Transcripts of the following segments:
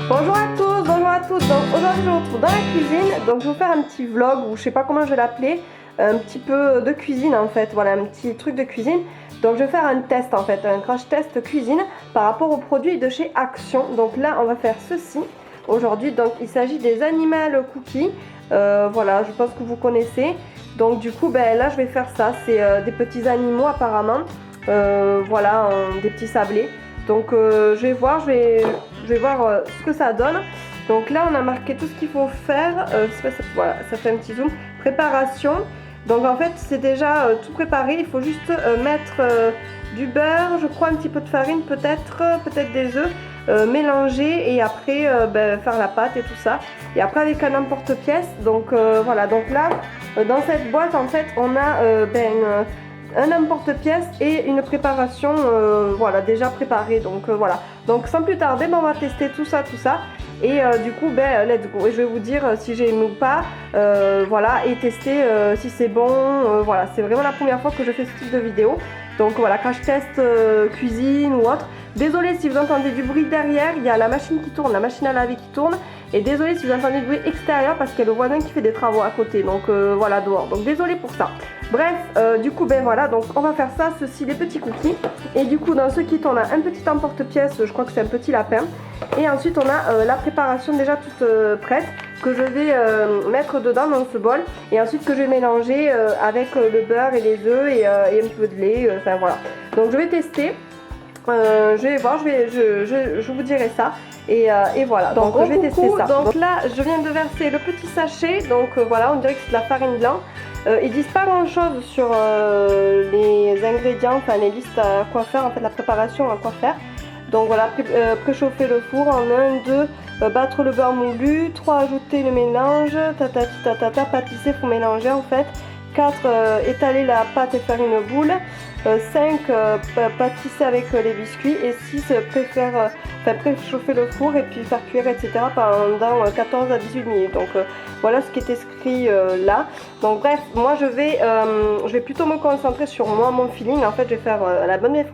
Bonjour à tous, bonjour à toutes. Donc aujourd'hui je vous retrouve dans la cuisine. Donc je vais vous faire un petit vlog, ou je sais pas comment je vais l'appeler, un petit peu de cuisine en fait, voilà, un petit truc de cuisine. Donc je vais faire un test en fait, un crash test cuisine par rapport aux produits de chez Action. Donc là on va faire ceci aujourd'hui. Donc il s'agit des Animal Cookies, voilà, je pense que vous connaissez. Donc du coup ben là je vais faire ça, c'est des petits animaux apparemment, voilà, des petits sablés. Donc je vais voir ce que ça donne. Donc là on a marqué tout ce qu'il faut faire, voilà, ça fait un petit zoom, préparation. Donc en fait c'est déjà tout préparé, il faut juste mettre du beurre, je crois un petit peu de farine, peut-être des œufs, mélanger et après faire la pâte et tout ça. Et après avec un emporte-pièce, donc voilà, donc là dans cette boîte en fait on a un emporte-pièce et une préparation voilà, déjà préparée. Donc voilà, donc sans plus tarder on va tester tout ça et du coup let's go, et je vais vous dire si j'ai aimé ou pas, voilà, et tester si c'est bon, voilà, c'est vraiment la première fois que je fais ce type de vidéo. Donc voilà, crash test cuisine ou autre. Désolée si vous entendez du bruit derrière, il y a la machine qui tourne, la machine à laver qui tourne. Et désolée si vous entendez du bruit extérieur parce qu'il y a le voisin qui fait des travaux à côté, donc voilà, dehors. Donc désolée pour ça. Bref, du coup voilà, donc on va faire ça, ceci, les petits cookies. Et du coup dans ce kit on a un petit emporte-pièce, je crois que c'est un petit lapin. Et ensuite on a la préparation déjà toute prête, que je vais mettre dedans dans ce bol. Et ensuite que je vais mélanger avec le beurre et les œufs et un peu de lait, enfin voilà. Donc je vais tester. Je vais voir, je vous dirai ça. Et voilà, donc je vais tester ça. Donc là je viens de verser le petit sachet, donc voilà, on dirait que c'est de la farine blanche. Ils disent pas grand chose sur les ingrédients, enfin les listes à quoi faire, en fait la préparation à quoi faire. Donc voilà, préchauffer le four en 1, 2, battre le beurre moulu, 3 ajouter le mélange, pâtisser pour mélanger en fait, 4 étaler la pâte et faire une boule, 5 pâtisser avec les biscuits, et 6 préchauffer le four et puis faire cuire etc. pendant 14 à 18 minutes. Donc voilà ce qui est écrit là. Donc bref, moi je vais plutôt me concentrer sur moi, mon feeling. En fait je vais faire la bonne vieille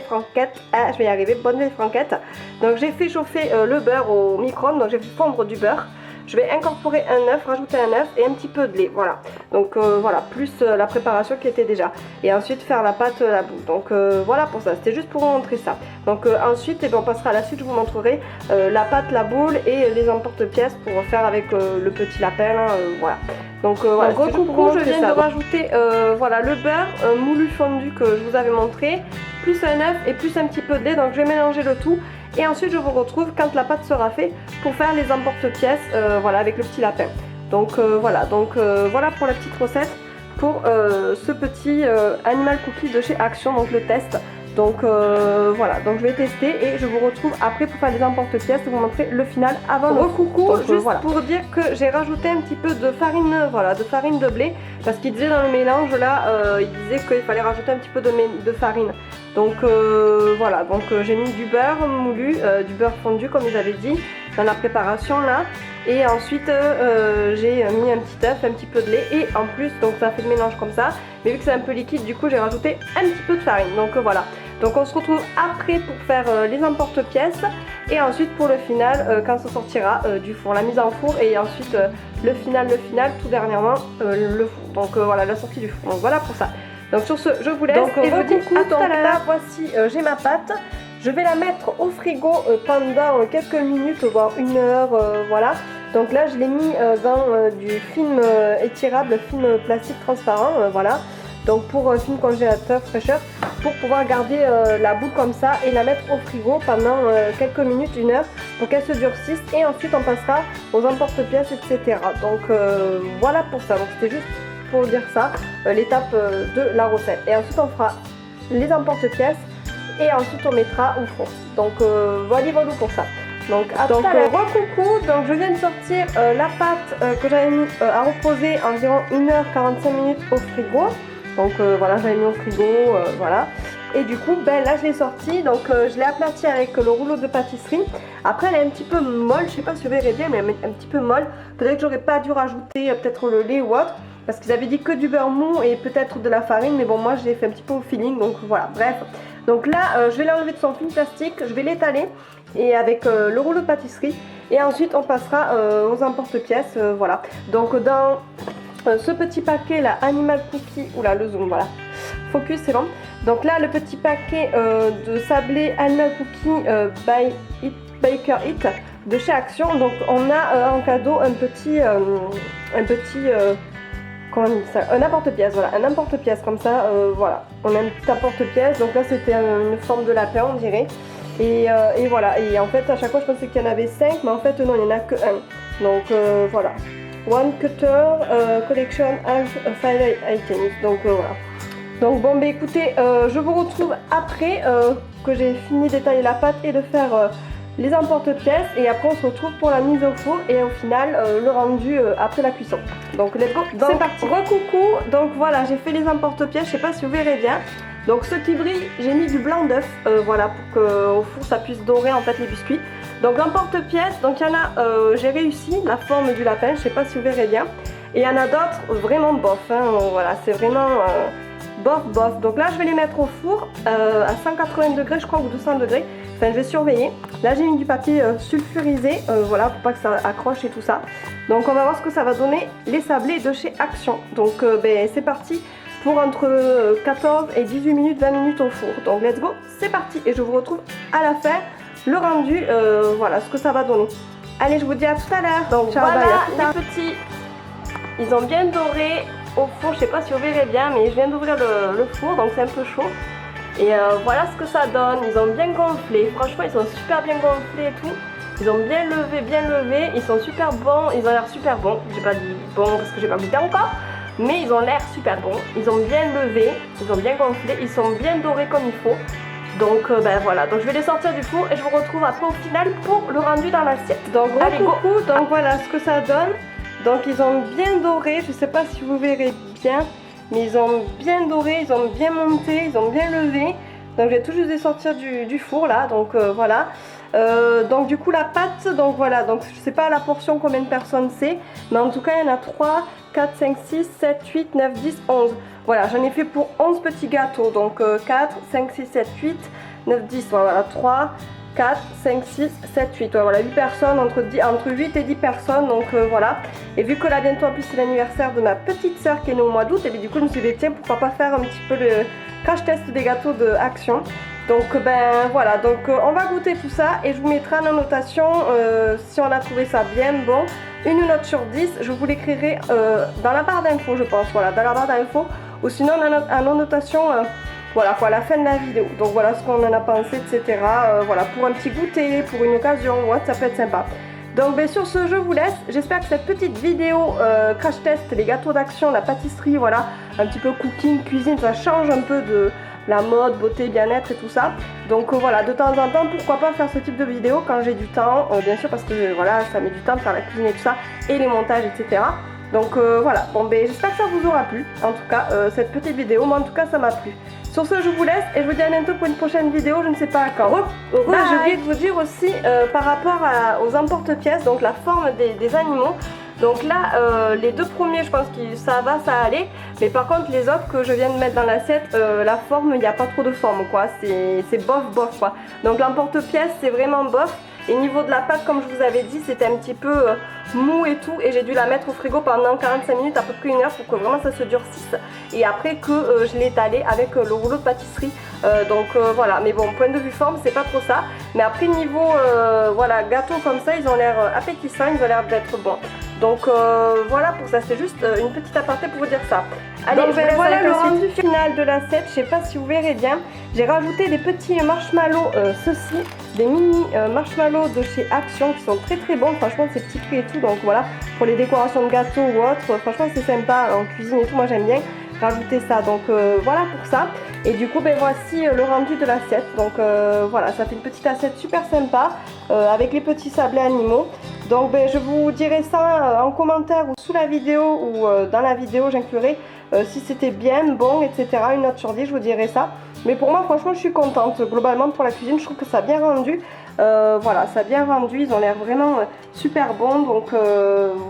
franquette, ah, je vais y arriver, bonne vieille franquette. Donc j'ai fait chauffer le beurre au micro-ondes, donc j'ai fait fondre du beurre. Je vais incorporer un œuf, rajouter un œuf et un petit peu de lait, voilà. Donc voilà, plus la préparation qui était déjà. Et ensuite faire la pâte, la boule. Donc voilà pour ça, c'était juste pour vous montrer ça. Donc ensuite, on passera à la suite, je vous montrerai la pâte, la boule et les emporte-pièces pour faire avec le petit lapin, là, voilà. Donc voilà, coucou, je viens de rajouter voilà, le beurre moulu fondu que je vous avais montré, plus un œuf et plus un petit peu de lait. Donc je vais mélanger le tout. Et ensuite je vous retrouve quand la pâte sera faite pour faire les emporte-pièces, voilà, avec le petit lapin. Donc voilà, voilà pour la petite recette pour ce petit Animal Cookie de chez Action, donc le test. Donc voilà, donc je vais tester et je vous retrouve après pour faire les emporte-pièces, vous montrer le final avant le coucou. Juste voilà, pour dire que j'ai rajouté un petit peu de farine, voilà, de farine de blé, parce qu'il disait dans le mélange là, il disait qu'il fallait rajouter un petit peu de farine. Donc voilà, donc j'ai mis du beurre moulu, du beurre fondu comme j'avais dit dans la préparation là. Et ensuite j'ai mis un petit œuf, un petit peu de lait et en plus, donc ça fait le mélange comme ça. Mais vu que c'est un peu liquide, du coup j'ai rajouté un petit peu de farine. Donc voilà, donc on se retrouve après pour faire les emporte-pièces. Et ensuite pour le final, quand ça sortira du four, la mise en four. Et ensuite le final, tout dernièrement, le four. Donc voilà, la sortie du four. Donc voilà pour ça. Donc sur ce, je vous laisse et je vous dis à tout à l'heure. Là, voici, j'ai ma pâte. Je vais la mettre au frigo pendant quelques minutes, voire 1 heure, voilà. Donc là, je l'ai mis dans du film étirable, film plastique transparent, voilà. Donc pour film congélateur fraîcheur, pour pouvoir garder la boule comme ça et la mettre au frigo pendant quelques minutes, 1 heure, pour qu'elle se durcisse. Et ensuite, on passera aux emporte-pièces, etc. Donc voilà pour ça. Donc c'était juste pour dire ça, l'étape de la recette. Et ensuite on fera les emporte-pièces et ensuite on mettra au four. Donc voilà pour ça. Donc coucou, donc je viens de sortir la pâte que j'avais mis à reposer environ 1h45 minutes au frigo. Donc voilà, j'avais mis au frigo, voilà. Et du coup, là je l'ai sortie, donc je l'ai aplatie avec le rouleau de pâtisserie. Après elle est un petit peu molle, je sais pas si vous verrez bien, mais elle est un petit peu molle. Peut-être que j'aurais pas dû rajouter peut-être le lait ou autre. parce qu'ils avaient dit que du beurre mou et peut-être de la farine, mais bon moi j'ai fait un petit peu au feeling, donc voilà, bref. Donc là je vais l'enlever de son film plastique, je vais l'étaler et avec le rouleau de pâtisserie et ensuite on passera aux emporte-pièces, voilà. Donc dans ce petit paquet là, Animal Cookie, oula le zoom, voilà, focus c'est bon. Donc là le petit paquet de sablé Animal Cookie by Baker It de chez Action, donc on a en cadeau un petit comment on dit ça, un apporte-pièce, voilà, un apporte-pièce comme ça, voilà, on a un petit apporte-pièce, donc là c'était une forme de lapin on dirait, et voilà, et en fait à chaque fois je pensais qu'il y en avait 5, mais en fait non, il n'y en a que un, donc voilà, One Cutter Collection has 5 items, donc voilà. Donc bon bah écoutez, je vous retrouve après que j'ai fini d'étaler la pâte et de faire les emporte-pièces, et après on se retrouve pour la mise au four et au final le rendu après la cuisson. Donc let's go, c'est parti. Recoucou, donc voilà, j'ai fait les emporte-pièces, je sais pas si vous verrez bien. Donc ceux qui brillent, j'ai mis du blanc d'œuf, voilà, pour qu'au four ça puisse dorer en fait les biscuits. Donc l'emporte-pièces, donc il y en a, j'ai réussi la forme du lapin, je sais pas si vous verrez bien. Et il y en a d'autres vraiment bof, hein, voilà, c'est vraiment bof. Donc là je vais les mettre au four à 180 degrés je crois, ou 200 degrés. Enfin, je vais surveiller. Là, j'ai mis du papier sulfurisé, voilà, pour pas que ça accroche et tout ça. Donc, on va voir ce que ça va donner, les sablés de chez Action. Donc, ben, c'est parti pour entre 14 et 18 minutes, 20 minutes au four. Donc, let's go, c'est parti. Et je vous retrouve à la fin, le rendu, voilà, ce que ça va donner. Allez, je vous dis à tout à l'heure. Donc, ciao, voilà, les petits, ils ont bien doré au four. Je sais pas si vous verrez bien, mais je viens d'ouvrir le four, donc c'est un peu chaud. Et voilà ce que ça donne, ils ont bien gonflé, franchement ils sont super bien gonflés et tout. Ils ont bien levé, ils sont super bons, ils ont l'air super bons. J'ai pas dit bon parce que j'ai pas goûté encore, mais ils ont l'air super bons. Ils ont bien levé, ils ont bien gonflé, ils sont bien dorés comme il faut. Donc ben voilà, donc je vais les sortir du four et je vous retrouve après au final pour le rendu dans l'assiette. Donc allez, coucou, donc voilà ce que ça donne. Donc ils ont bien doré, je sais pas si vous verrez bien. Mais ils ont bien doré, ils ont bien monté, ils ont bien levé. Donc je vais tout juste les sortir du four là, donc voilà. Donc du coup la pâte, donc voilà, donc je sais pas la portion combien de personnes c'est, mais en tout cas il y en a 3, 4, 5, 6, 7, 8, 9, 10, 11. Voilà, j'en ai fait pour 11 petits gâteaux, donc 4, 5, 6, 7, 8, 9, 10, voilà, 3, 4, 5, 6, 7, 8, ouais, voilà, 8 personnes, entre 8 et 10 personnes, donc voilà. Et vu que là bientôt en plus c'est l'anniversaire de ma petite soeur qui est née au mois d'août, et bien du coup je me suis dit tiens pourquoi pas faire un petit peu le crash test des gâteaux de Action. Donc ben voilà, donc on va goûter tout ça et je vous mettrai en annotation si on a trouvé ça bien bon, une note sur 10, je vous l'écrirai dans la barre d'infos je pense, voilà, dans la barre d'infos, ou sinon en annotation voilà quoi, à la fin de la vidéo. Donc voilà ce qu'on en a pensé, etc. Voilà, pour un petit goûter, pour une occasion, ouais, ça peut être sympa. Donc bien sur ce, je vous laisse. J'espère que cette petite vidéo crash test, les gâteaux d'Action, la pâtisserie, voilà, un petit peu cooking, cuisine, ça change un peu de la mode, beauté, bien-être et tout ça. Donc voilà, de temps en temps, pourquoi pas faire ce type de vidéo quand j'ai du temps, bien sûr parce que voilà, ça met du temps de faire la cuisine et tout ça, et les montages, etc. Donc voilà, bon ben j'espère que ça vous aura plu, en tout cas cette petite vidéo, moi en tout cas ça m'a plu. Sur ce je vous laisse et je vous dis à bientôt pour une prochaine vidéo, je ne sais pas quand. J'ai oublié de vous dire aussi par rapport aux emporte-pièces, donc la forme des animaux. Donc là les deux premiers je pense que ça va, ça allait, mais par contre les autres que je viens de mettre dans l'assiette, la forme, il n'y a pas trop de forme quoi, c'est bof quoi. Donc l'emporte-pièce c'est vraiment bof. Et niveau de la pâte, comme je vous avais dit, c'était un petit peu mou et tout. Et j'ai dû la mettre au frigo pendant 45 minutes, à peu près 1 heure, pour que vraiment ça se durcisse. Et après que je l'ai étalé avec le rouleau de pâtisserie. Donc voilà, mais bon, point de vue forme, c'est pas trop ça. Mais après niveau voilà, gâteau comme ça, ils ont l'air appétissants, ils ont l'air d'être bons. Donc voilà pour ça, c'est juste une petite aparté pour vous dire ça. Allez, donc, voilà le rendu final de l'assiette, je sais pas si vous verrez bien. J'ai rajouté des petits marshmallows, ceux-ci, des mini marshmallows de chez Action qui sont très bons, franchement c'est petit prix et tout, donc voilà, pour les décorations de gâteaux ou autre, franchement c'est sympa en cuisine et tout, moi j'aime bien rajouter ça, donc voilà pour ça. Et du coup ben voici le rendu de l'assiette, donc voilà, ça fait une petite assiette super sympa avec les petits sablés animaux. Donc ben, je vous dirai ça en commentaire ou sous la vidéo ou dans la vidéo j'inclurai si c'était bien, bon, etc. Une note sur 10, je vous dirai ça. Mais pour moi franchement je suis contente, globalement pour la cuisine je trouve que ça a bien rendu. Voilà, ça a bien rendu, ils ont l'air vraiment super bons, donc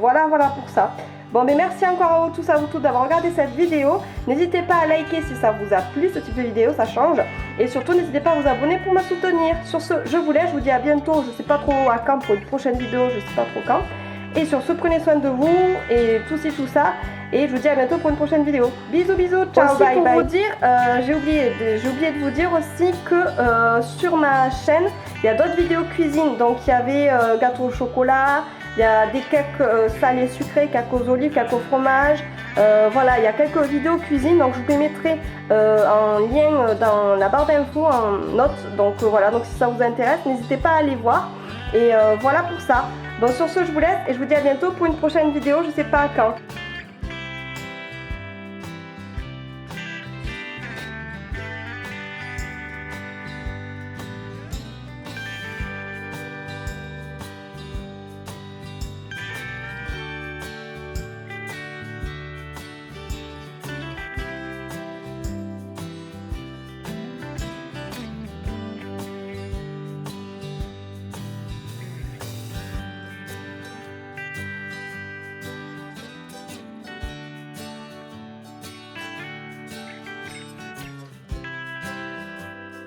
voilà pour ça. Bon, mais merci encore à vous tous d'avoir regardé cette vidéo. N'hésitez pas à liker si ça vous a plu, ce type de vidéo, ça change. Et surtout, n'hésitez pas à vous abonner pour me soutenir. Sur ce, je vous laisse, je vous dis à bientôt. Je sais pas trop à quand pour une prochaine vidéo, je sais pas trop quand. Et sur ce, prenez soin de vous et tout ça. Et je vous dis à bientôt pour une prochaine vidéo. Bisous, bisous, ciao, aussi, bye, pour bye. Vous dire, j'ai oublié de vous dire aussi que sur ma chaîne, il y a d'autres vidéos cuisine. Donc il y avait gâteau au chocolat, il y a des cakes salés sucrés, cakes aux olives, cakes au fromage. Voilà, il y a quelques vidéos cuisine. Donc je vous les mettrai en lien dans la barre d'infos, en notes. Donc voilà, donc si ça vous intéresse, n'hésitez pas à aller voir. Et voilà pour ça. Bon, sur ce, je vous laisse et je vous dis à bientôt pour une prochaine vidéo, je sais pas quand.